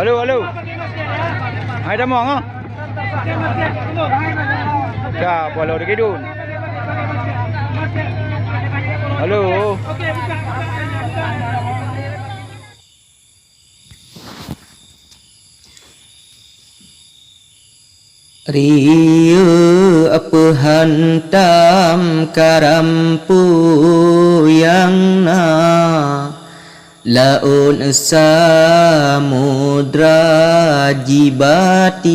Halo, halo. Hai dah mong ah. Siap, walau dekat dun. Halo. Riu apa hantam karampu yang na laun samudra jibati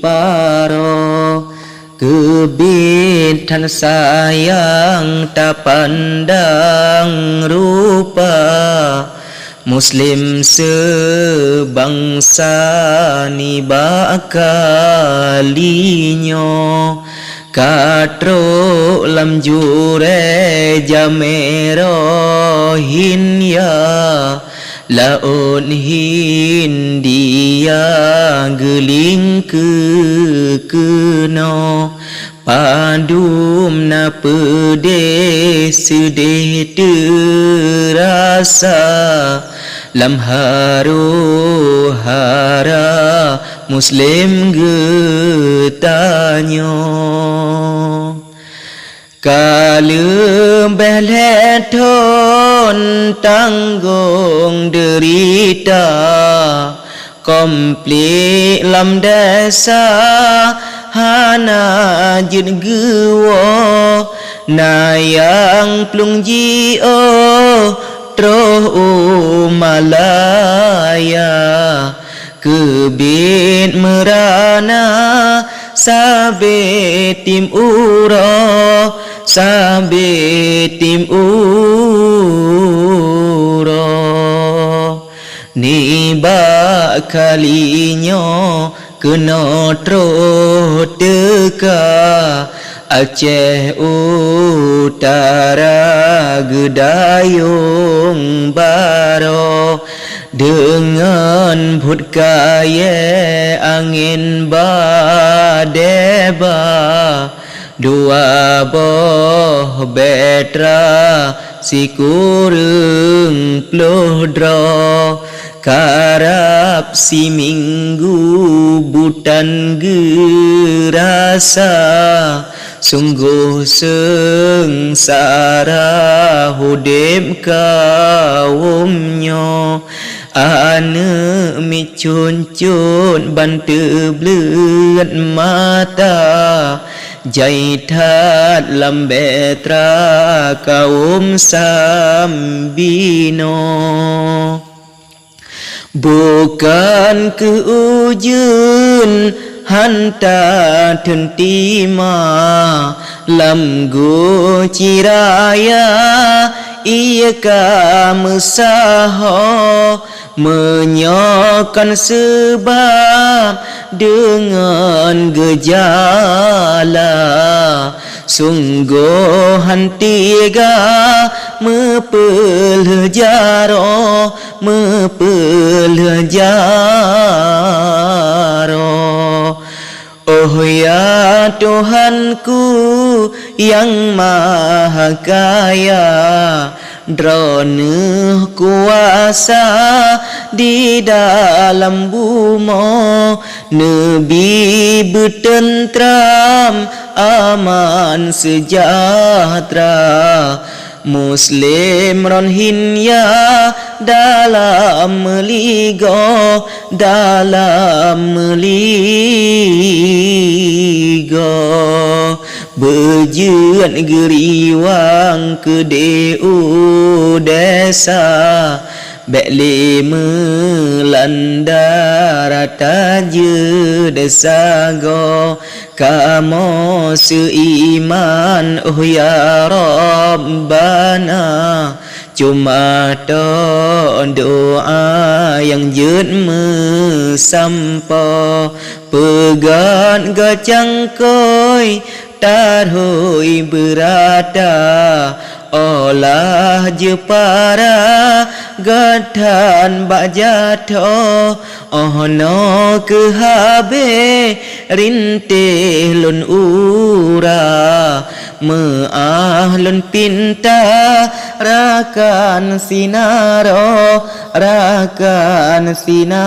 paro kebitan sayang tak pandang rupa Muslim sebangsa ni bakalinyo katro lam jure jamero hinya laun hindia geling ke keno padum na pede sedih terasa lam haru hara muslim getanyo kalem beleton tanggung derita komplit lam desa hana jin guwo nayang plung jio troh malaya kebit merana sabe tim uro ni bakalinya kena troh teka Aceh Utara Gedayung Baro dengan bud kaya angin badeba dua boh betra si kurung plodro karap si minggu butan gerasa sungguh sengsara hudip kaumnya ane micun-cun bantu belut mata jaitat lambetra kaum sambino bukan keujun hanta tentima lam go ciraya ia kamusaho menyokan sebab dengan gejala sungguh hantiga mepelejaro Oh ya Tuhanku yang maha kaya drone kuasa di dalam bumi Nabi bertentram aman sejahtera Muslim Rohingya dalam meligo berjuang geriwang ke deu desa Bekli melanda rata je desa go Kamu seiman oh ya Rabbana Cuma doa yang jut mesampa Pegat gacang koi tarhui berada Olah je para gadan bak jatuh Oh no ke habe rintih lun ura Meah lun pinta rakan sinaro rakan sinaro.